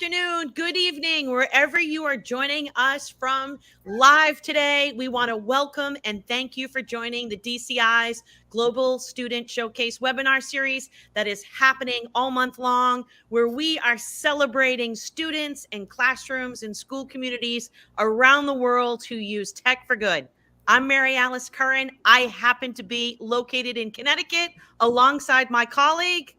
afternoon, good evening, wherever you are joining us from live today. We want to welcome and thank you for joining the DCI's Global Student Showcase webinar series that is happening all month long, where we are celebrating students and classrooms and school communities around the world who use tech for good. I'm Mary Alice Curran. I happen to be located in Connecticut alongside my colleague.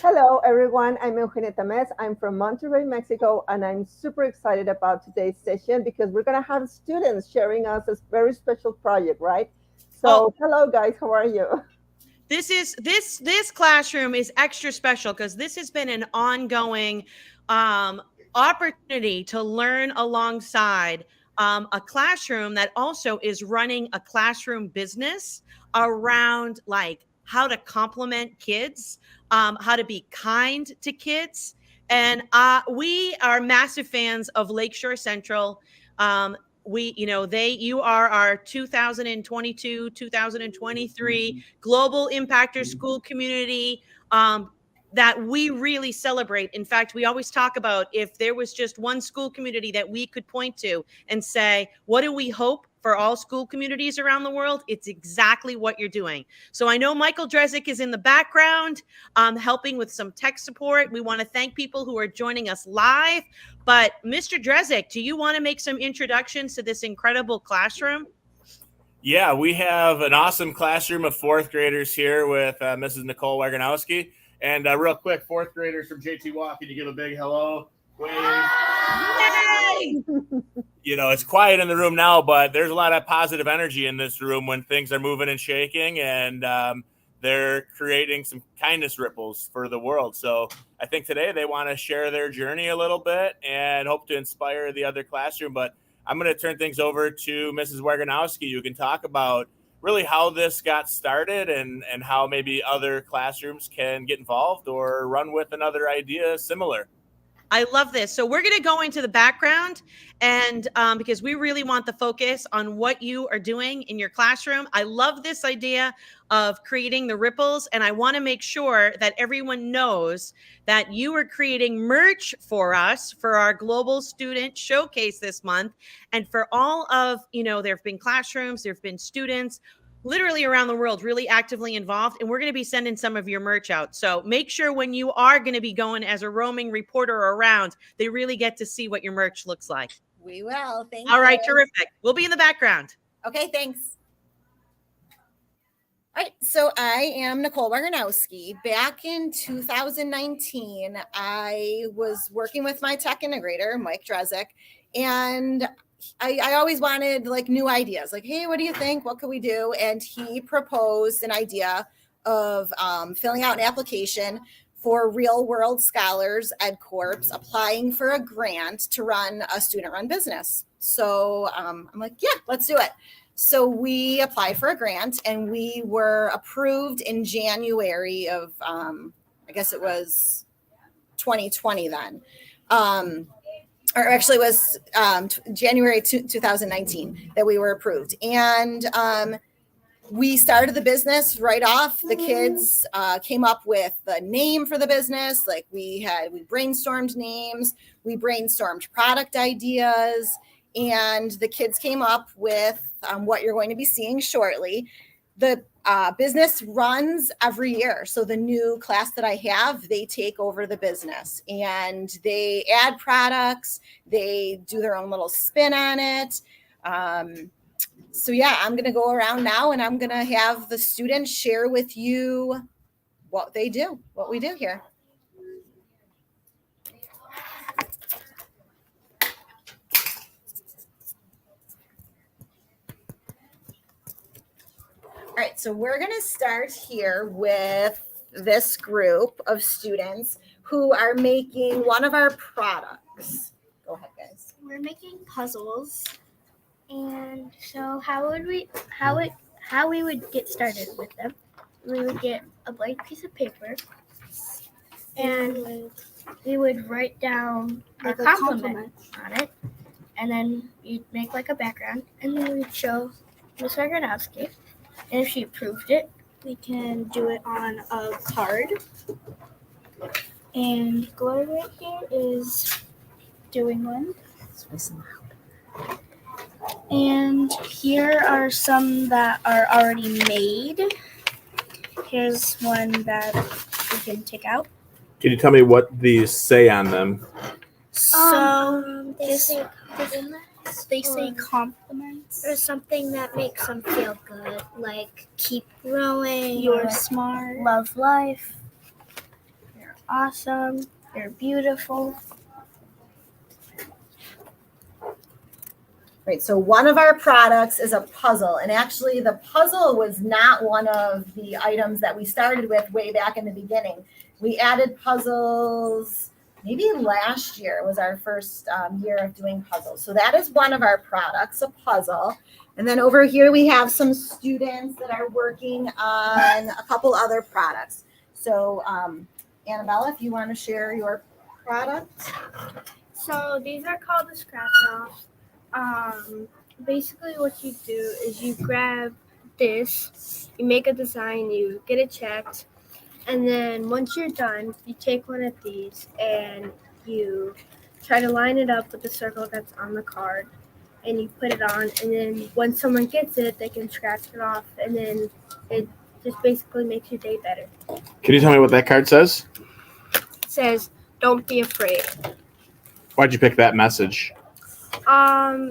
Hello, everyone. I'm Eugenia Tamez. I'm from Monterrey, Mexico, and I'm super excited about today's session because we're going to have students sharing us a very special project, right? So, hello, guys. How are you? This classroom is extra special because this has been an ongoing opportunity to learn alongside a classroom that also is running a classroom business around like how to compliment kids, how to be kind to kids. And we are massive fans of Lakeshore Central. You are our 2022 2023 global impactor school community that we really celebrate. In fact, we always talk about if there was just one school community that we could point to and say, what do we hope for all school communities around the world? It's exactly what you're doing. So I know Michael Drezick is in the background helping with some tech support. We want to thank people who are joining us live. But Mr. Drezick, do you want to make some introductions to this incredible classroom? Yeah, we have an awesome classroom of fourth graders here with Mrs. Nicole Waganowski. And real quick, fourth graders from JT Walk, can you give a big hello? Wave. Yay! You know, it's quiet in the room now, but there's a lot of positive energy in this room when things are moving and shaking, and they're creating some kindness ripples for the world. So I think today they want to share their journey a little bit and hope to inspire the other classroom. But I'm going to turn things over to Mrs. Waganowski. You can talk about really how this got started and how maybe other classrooms can get involved or run with another idea similar. I love this. So we're going to go into the background and because we really want the focus on what you are doing in your classroom. I love this idea of creating the ripples. And I want to make sure that everyone knows that you are creating merch for us for our Global Student Showcase this month. And for all of, there have been classrooms, there have been students literally around the world really actively involved, and we're going to be sending some of your merch out. So make sure when you are going to be going as a roaming reporter around, they really get to see what your merch looks like. We will. Thank you. All right, terrific. We'll be in the background. Okay, thanks. All right, so I am Nicole Waganowski. Back in 2019, I was working with my tech integrator, Mike Drezick, and I always wanted like new ideas, like, hey, what do you think? What could we do? And he proposed an idea of filling out an application for real world scholars, EdCorps, applying for a grant to run a student run business. So I'm like, yeah, let's do it. So we applied for a grant and we were approved in January of, I guess it was 2020 then. Or actually it was January 2019 that we were approved. And we started the business right off. The kids came up with the name for the business. Like we brainstormed names, we brainstormed product ideas, and the kids came up with what you're going to be seeing shortly. The business runs every year. So the new class that I have, they take over the business and they add products. They do their own little spin on it. So yeah, I'm going to go around now and I'm going to have the students share with you what they do, what we do here. All right, so we're going to start here with this group of students who are making one of our products. Go ahead, guys. We're making puzzles, and so how we would get started with them. We would get a blank piece of paper, and we would write down a compliment on it, and then you'd make like a background, and then we'd show Ms. Waganowski. And if she approved it, we can do it on a card. And glory right here is doing one. And here are some that are already made. Here's one that we can take out. Can you tell me what these say on them? So They say compliments. they say compliments. Or something that makes them feel good, like keep growing. You're or smart. love life. You're awesome. You're beautiful. Right, so one of our products is a puzzle, and actually the puzzle was not one of the items that we started with way back in the beginning. We added puzzles maybe last year was our first year of doing puzzles. So that is one of our products, a puzzle. And then over here we have some students that are working on a couple other products. So Annabella, if you want to share your product. So these are called the scratch offs. Basically what you do is you grab this, you make a design, you get it checked, and then once you're done, you take one of these and you try to line it up with the circle that's on the card, and you put it on, and then when someone gets it, they can scratch it off, and then it just basically makes your day better. Can you tell me what that card says? It says, "Don't be afraid." Why'd you pick that message?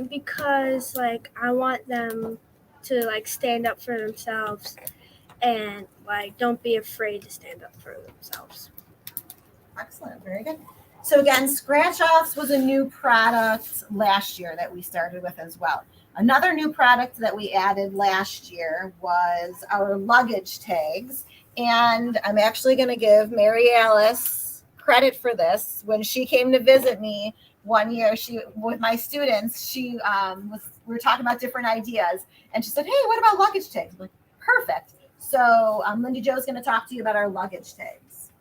Because like I want them to like stand up for themselves and like don't be afraid to stand up for themselves. Excellent, very good. So again, Scratch Offs was a new product last year that we started with as well. Another new product that we added last year was our luggage tags. And I'm actually going to give Mary Alice credit for this. When she came to visit me one year, with my students, we were talking about different ideas, and she said, "Hey, what about luggage tags?" I'm like, perfect. So Lindy Jo's going to talk to you about our luggage tags.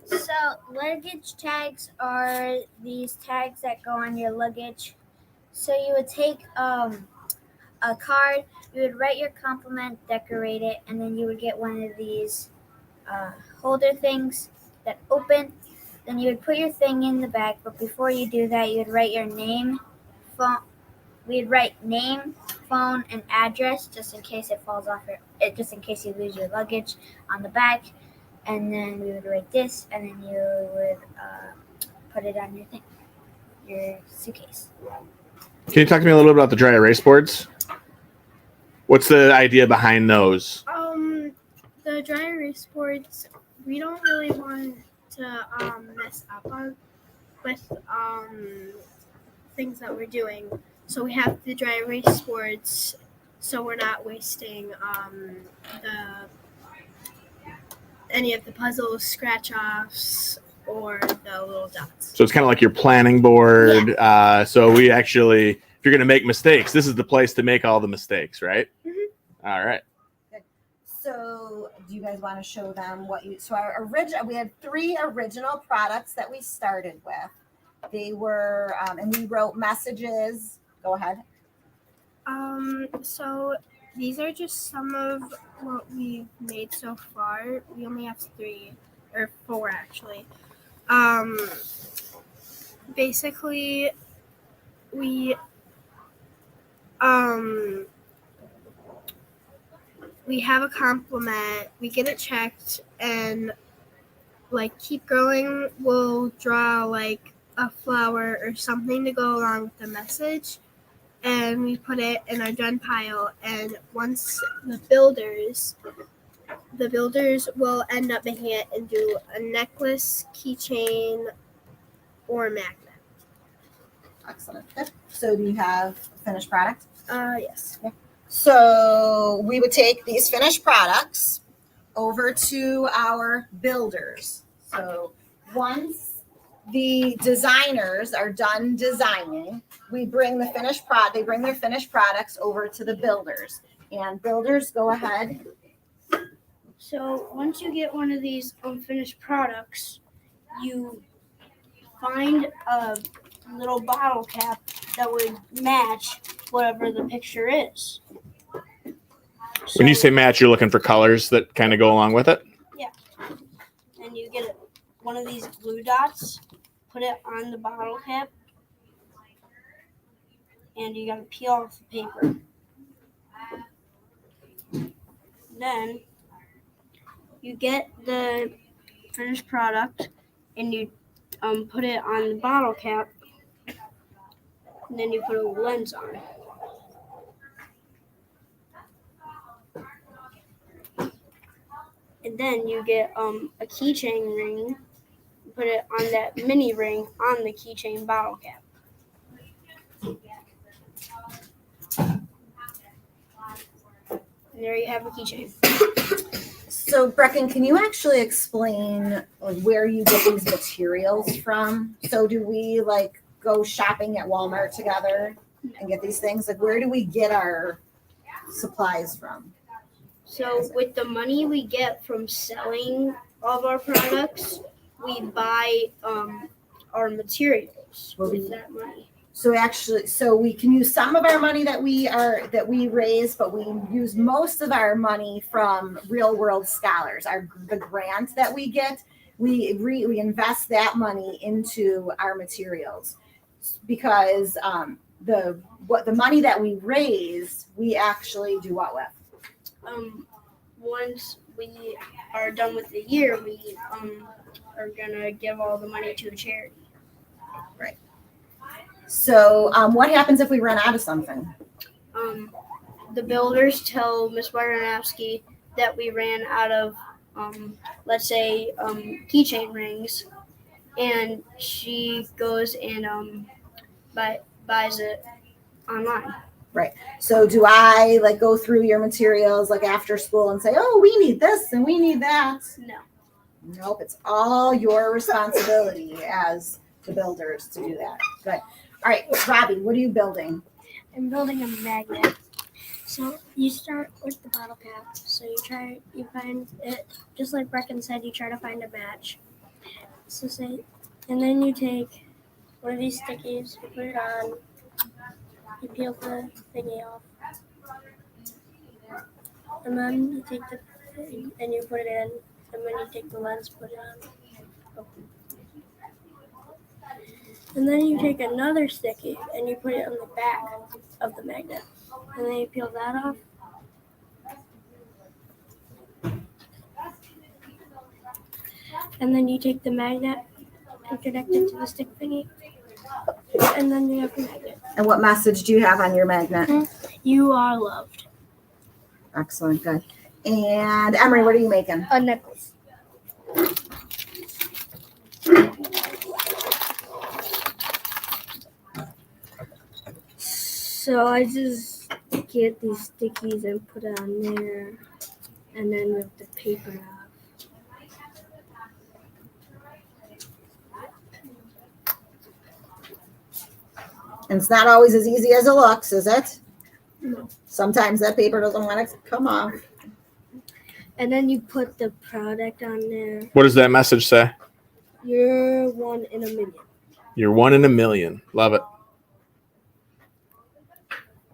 So luggage tags are these tags that go on your luggage. So you would take a card, you would write your compliment, decorate it, and then you would get one of these holder things that open. Then you would put your thing in the bag, but before you do that, you would write your name, phone. We'd write name, phone, and address just in case it falls off just in case you lose your luggage on the back. And then we would write this, and then you would put it on your thing, your suitcase. Can you talk to me a little bit about the dry erase boards? What's the idea behind those? The dry erase boards, we don't really want to mess up on with things that we're doing. So we have the dry erase boards so we're not wasting any of the puzzles, scratch offs, or the little dots. So it's kind of like your planning board. So we actually, if you're going to make mistakes, this is the place to make all the mistakes, right? Mm-hmm. All right. So do you guys want to show them so our original, we had 3 original products that we started with. They were, and we wrote messages. Go ahead. So these are just some of what we've made so far. We only have 3 or 4 actually. Basically we have a compliment, we get it checked, and like keep growing, we'll draw like a flower or something to go along with the message, and we put it in our done pile. And once the builders will end up making it into a necklace, keychain, or magnet. Excellent. Good. So do you have a finished product? Yes. Okay. So we would take these finished products over to our builders. So once the designers are done designing, we bring the finished they bring their finished products over to the builders. And builders, go ahead. So once you get one of these unfinished products, you find a little bottle cap that would match whatever the picture is. When you say match, you're looking for colors that kind of go along with it? Yeah. And you get one of these blue dots, put it on the bottle cap, and you gotta peel off the paper. Then you get the finished product and you put it on the bottle cap, and then you put a lens on. And then you get a keychain ring, put it on that mini ring on the keychain bottle cap. And there you have a keychain. So, Brecken, can you actually explain where you get these materials from? So, do we like go shopping at Walmart together and get these things? Like, where do we get our supplies from? So with the money we get from selling all of our products, we buy our materials with that money. So actually, so we can use some of our money that we raise, but we use most of our money from Real World Scholars. The grant that we get, we invest that money into our materials, because the money that we raise, we actually do what with? Once we are done with the year, we are gonna give all the money to a charity. Right. So what happens if we run out of something? The builders tell Miss Bardanowski that we ran out of, let's say, keychain rings, and she goes and buys it online. Right. So do I like go through your materials like after school and say, oh, we need this and we need that? No. Nope. It's all your responsibility as the builders to do that. Good. All right, Robbie, what are you building? I'm building a magnet. So you start with the bottle cap. So you find it, just like Brecken said, you try to find a match. So and then you take one of these stickies, you put it on, you peel the thingy off, and then you take the thing and you put it in, and then you take the lens, put it on. And then you take another sticky and you put it on the back of the magnet, and then you peel that off. And then you take the magnet and connect it to the stick thingy, and then you have the magnet. And what message do you have on your magnet? You are loved. Excellent, good. And Emery, what are you making? A necklace. So I just get these stickies and put it on there, and then rip the paper off. And it's not always as easy as it looks, is it? No. Sometimes that paper doesn't want to come off. And then you put the product on there. What does that message say? You're 1 in a million. You're 1 in a million. Love it.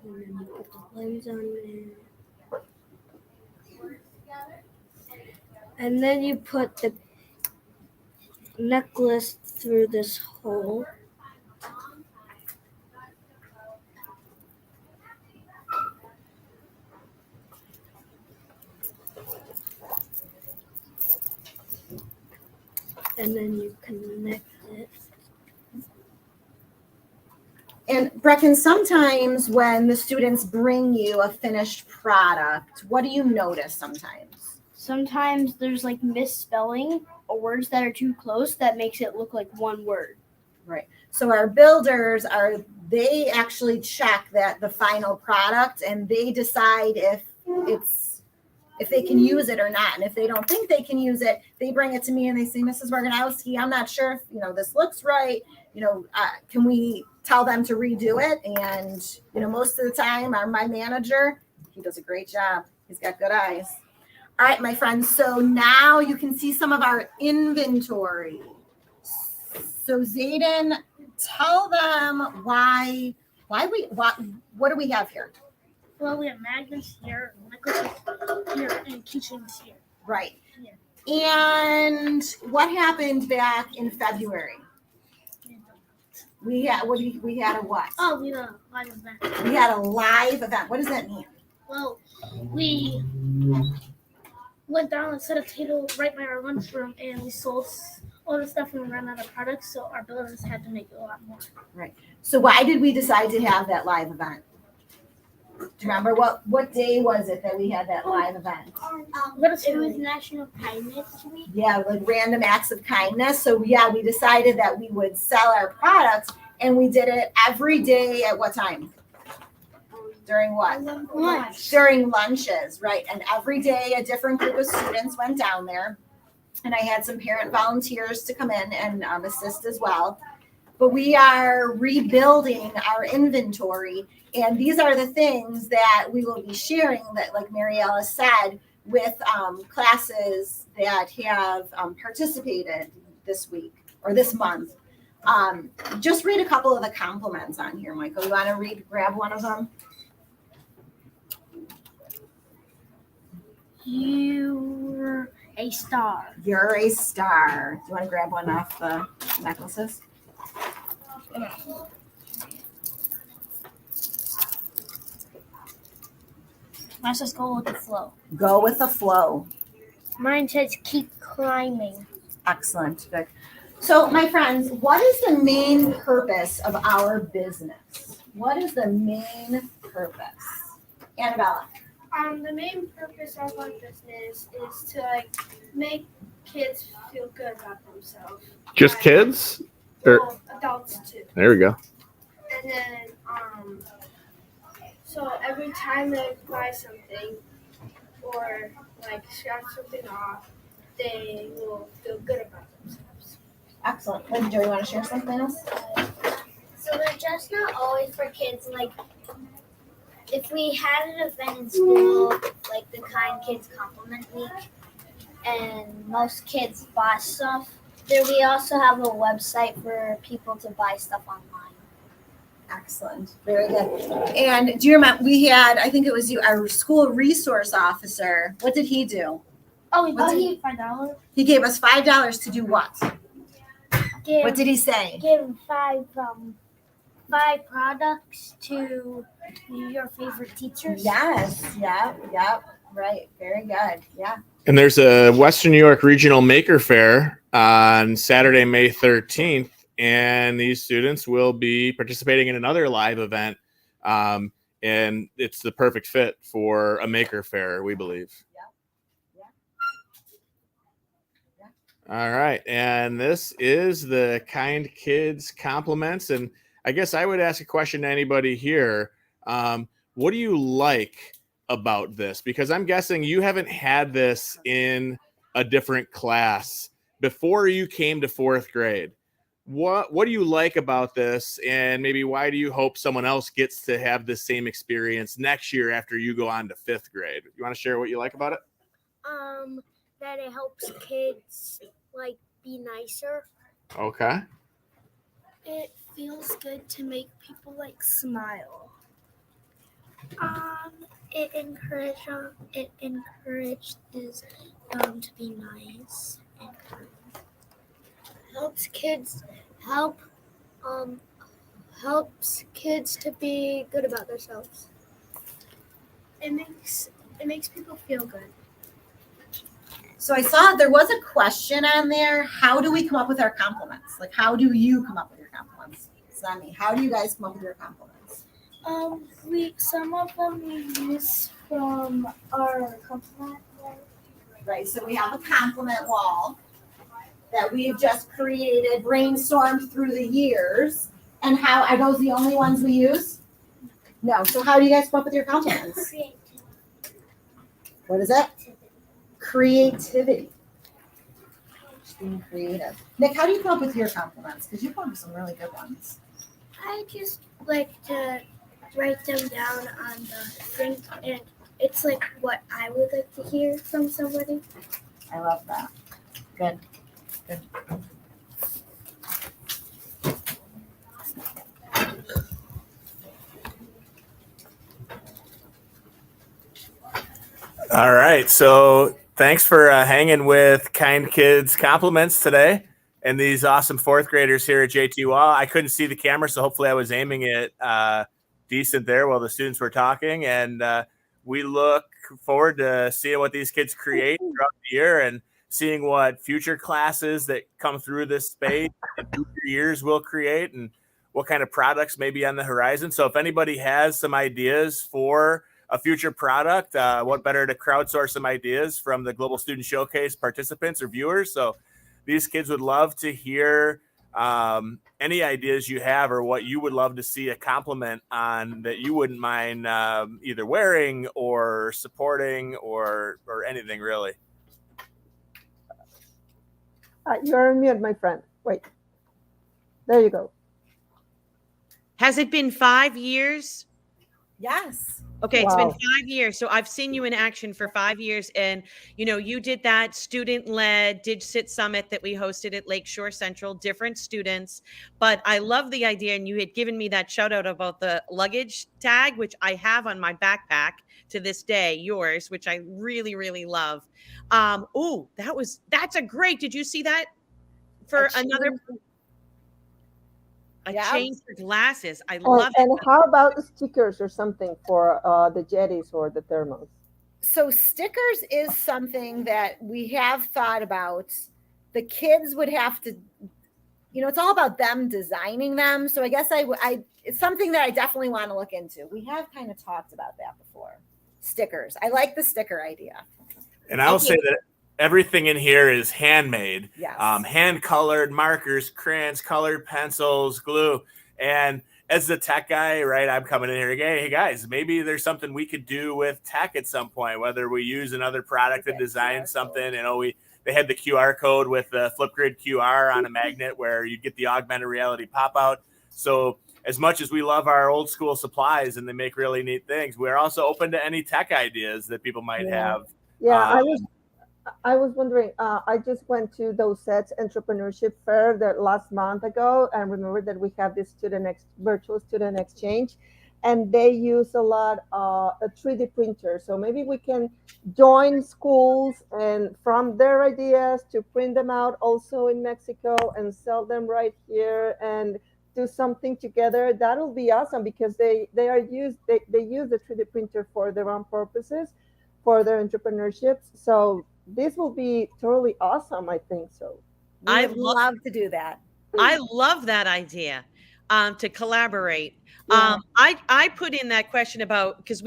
And then you put the lens on there. And then you put the necklace through this hole. And then you connect it. And Brecken, sometimes when the students bring you a finished product, what do you notice sometimes? Sometimes there's like misspelling or words that are too close that makes it look like one word. Right. So our builders they actually check that the final product, and they decide if they can use it or not. And if they don't think they can use it, they bring it to me and they say, Mrs. Barganowski, I'm not sure if, this looks right. Can we tell them to redo it? And, most of the time my manager, he does a great job. He's got good eyes. All right, my friends. So now you can see some of our inventory. So Zayden, tell them what do we have here? Well, we have magnets here, necklaces here, and keychains here. Right. Yeah. And what happened back in February? We had a what? Oh, we had a live event. We had a live event. What does that mean? Well, we went down and set a table right by our lunchroom, and we sold all the stuff and we ran out of products, so our builders had to make a lot more. So why did we decide to have that live event? Do you remember what day was it that we had that live event? It was National Kindness Week. Yeah, like random acts of kindness. So yeah, we decided that we would sell our products, and we did it every day at what time? During what? Lunch. During lunches, right? And every day a different group of students went down there, and I had some parent volunteers to come in and assist as well. But we are rebuilding our inventory, and these are the things that we will be sharing that, like Mariella said, with classes that have participated this week or this month. Just read a couple of the compliments on here, Michael. You want to grab one of them? You're a star. You're a star. Do you want to grab one off the necklaces? Let's just go with the flow. Go with the flow. Mine says keep climbing. Excellent. Good. So, my friends, what is the main purpose of our business? What is the main purpose? Annabella. The main purpose of our business is to make kids feel good about themselves. Just kids? Or Adults too. there we go. And then so every time they buy something or like scratch something off, they will feel good about themselves. Excellent. Linda, do you want to share something else? So they're just not always for kids. Like, if we had an event in school, like the Kind Kids Compliment Week, and most kids buy stuff, then we also have a website for people to buy stuff online. Excellent. Very good. And do you remember we had, I think it was you, our school resource officer. What did he do? Oh, we What's paid $5. He gave us $5 to do what? What did he say? Give five products to your favorite teachers. Yes. Yep. Right. Very good. Yeah. And there's a Western New York Regional Maker Fair on Saturday, May 13th. And these students will be participating in another live event. And it's the perfect fit for a maker fair, we believe. All right. And this is the Kind Kids Compliments. And I guess I would ask a question to anybody here. What do you like about this? Because I'm guessing you haven't had this in a different class before you came to fourth grade. What do you like about this? And maybe why do you hope someone else gets to have the same experience next year after you go on to fifth grade? You want to share what you like about it? That it helps kids like be nicer. Okay. It feels good to make people like smile. It encourages them to be nice and kind. Helps kids to be good about themselves. It makes people feel good. So I saw there was a question on there. How do we come up with our compliments? Like, how do you come up with your compliments? Sami, how do you guys come up with your compliments? Some of them we use from our compliment. Right, so we have a compliment wall that we've just created, brainstormed through the years. And how are those the only ones we use? No. So how do you guys come up with your compliments? What is it? Creativity. Just being creative. Nick, how do you come up with your compliments? Because you come up with some really good ones. I just like to write them down on the thing, and it's like what I would like to hear from somebody. I love that. Good. All right. So thanks for hanging with Kind Kids Compliments today. and these awesome fourth graders here at JT Wall. I couldn't see the camera, so hopefully I was aiming it decent there while the students were talking. And we look forward to seeing what these kids create throughout the year and seeing what future classes that come through this space in future years will create and what kind of products may be on the horizon. So if anybody has some ideas for a future product, what better to crowdsource some ideas from the Global Student Showcase participants or viewers. So these kids would love to hear any ideas you have or what you would love to see a compliment on that you wouldn't mind either wearing or supporting or anything really. You're on mute, my friend. Wait. There you go. Has it been 5 years? Yes. Okay, it's been Wow. 5 years. So I've seen you in action for 5 years. And, you know, you did that student-led DigCit Summit that we hosted at Lakeshore Central, different students. But I love the idea. And you had given me that shout out about the luggage tag, which I have on my backpack to this day, yours, which I really, really love. That's a great, did you see that? For another, a Yeah. change for glasses. I And, love it. and how about the stickers or something for the jetties or the thermos? So stickers is something that we have thought about. The kids would have to, you know, it's all about them designing them. So I guess it's something that I definitely want to look into. We have kind of talked about that before. Stickers. I like the sticker idea. And I'll say that everything in here is handmade, Yes. hand colored markers, crayons, colored pencils, glue. And as the tech guy, right, I'm coming in here again. Hey guys, maybe there's something we could do with tech at some point, whether we use another product to design something. You know, they had the QR code with the Flipgrid QR on a magnet where you get the augmented reality pop out. So as much as we love our old school supplies and they make really neat things, we're also open to any tech ideas that people might have. Yeah, I was wondering, I just went to those sets entrepreneurship fair that last month ago, and remember that we have this virtual student exchange, and they use a lot a 3D printer. So maybe we can join schools and from their ideas to print them out also in Mexico and sell them right here and do something together. That'll be awesome because they use the 3D printer for their own purposes, for their entrepreneurships. So this will be totally awesome, I think so. I I'd love to do that. I love that idea to collaborate. Yeah. I put in that question about because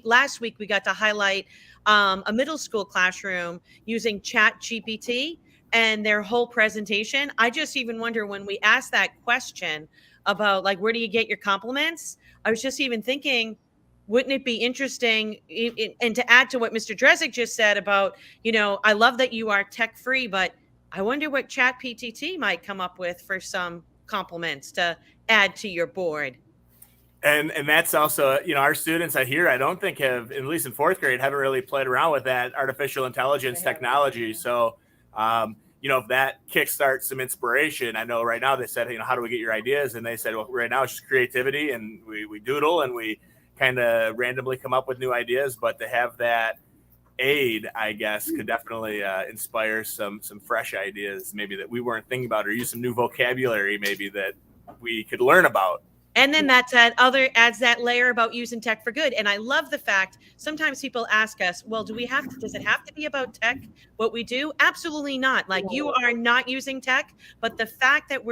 last week we got to highlight a middle school classroom using Chat GPT and their whole presentation. I just even wonder when we asked that question about like where do you get your compliments? I was just even thinking, wouldn't it be interesting and to add to what Mr. Drezek just said about, you know, I love that you are tech free, but I wonder what Chat PTT might come up with for some compliments to add to your board. And that's also, you know, our students I don't think have, at least in fourth grade, haven't really played around with that artificial intelligence technology. So, you know, if that kickstarts some inspiration, I know right now they said, you know, how do we get your ideas? And they said, well, right now it's just creativity and we doodle and we kind of randomly come up with new ideas, but to have that aid, I guess, could definitely inspire some fresh ideas maybe that we weren't thinking about, or use some new vocabulary maybe that we could learn about. And then adds that layer about using tech for good. And I love the fact sometimes people ask us, well, does it have to be about tech, what we do? Absolutely not. Like you are not using tech, but the fact that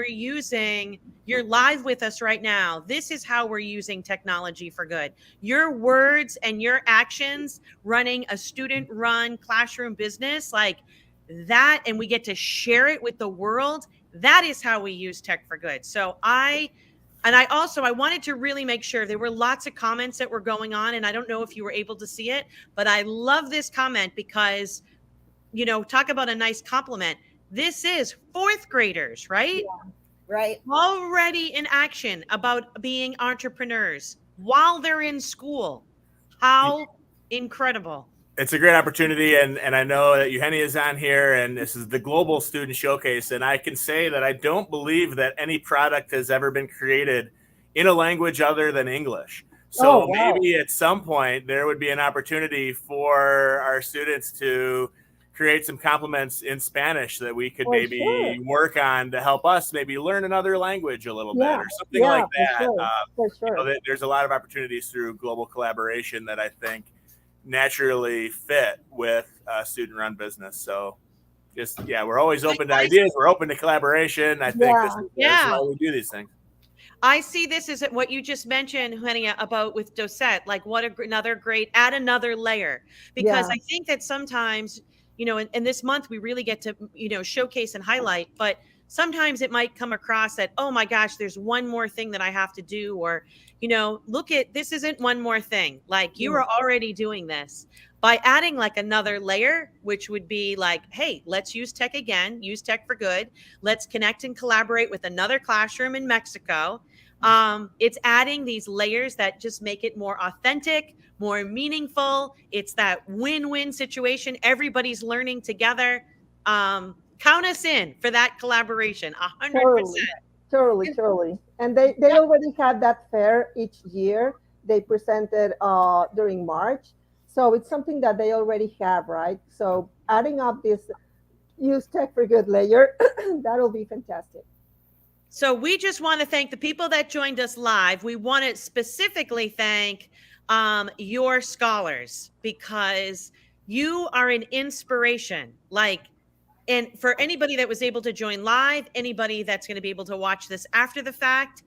you're live with us right now, this is how we're using technology for good. Your words and your actions running a student run classroom business like that, and we get to share it with the world. That is how we use tech for good. So I wanted to really make sure there were lots of comments that were going on, and I don't know if you were able to see it, but I love this comment because, you know, talk about a nice compliment. This is fourth graders, right? Yeah, right. Already in action about being entrepreneurs while they're in school. How incredible. It's a great opportunity, and I know that Eugenia is on here, and this is the Global Student Showcase, and I can say that I don't believe that any product has ever been created in a language other than English. So maybe at some point there would be an opportunity for our students to create some compliments in Spanish that we could For maybe sure. work on to help us maybe learn another language a little bit or something yeah, like that. for sure. You know, there's a lot of opportunities through global collaboration that I think naturally fit with student-run business. So just, we're always open to ideas. We're open to collaboration. I think this is why we do these things. I see this as what you just mentioned, Henia, about with Docet, like what another great, add another layer. Because I think that sometimes, you know, in this month, we really get to, you know, showcase and highlight, but sometimes it might come across that, oh my gosh, there's one more thing that I have to do. Or, you know, look at, this isn't one more thing. Like you are already doing this. By adding like another layer, which would be like, hey, let's use tech again, use tech for good. Let's connect and collaborate with another classroom in Mexico. It's adding these layers that just make it more authentic, more meaningful. It's that win-win situation. Everybody's learning together. Count us in for that collaboration, 100%. Totally. And they already have that fair each year. They presented during March. So it's something that they already have, right? So adding up this use tech for good layer, that'll be fantastic. So we just want to thank the people that joined us live. We want to specifically thank your scholars because you are an inspiration. And for anybody that was able to join live, anybody that's going to be able to watch this after the fact,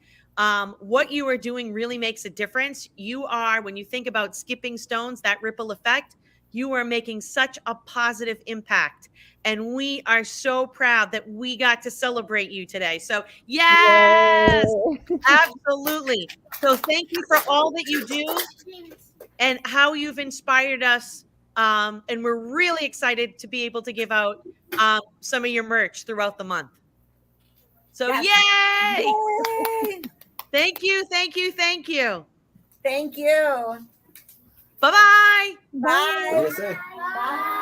what you are doing really makes a difference. You are, when you think about skipping stones, that ripple effect, you are making such a positive impact. And we are so proud that we got to celebrate you today. So yes, absolutely. So thank you for all that you do and how you've inspired us. And we're really excited to be able to give out some of your merch throughout the month. So yay! Thank you. Thank you. Bye-bye. Bye. What do you say? Bye.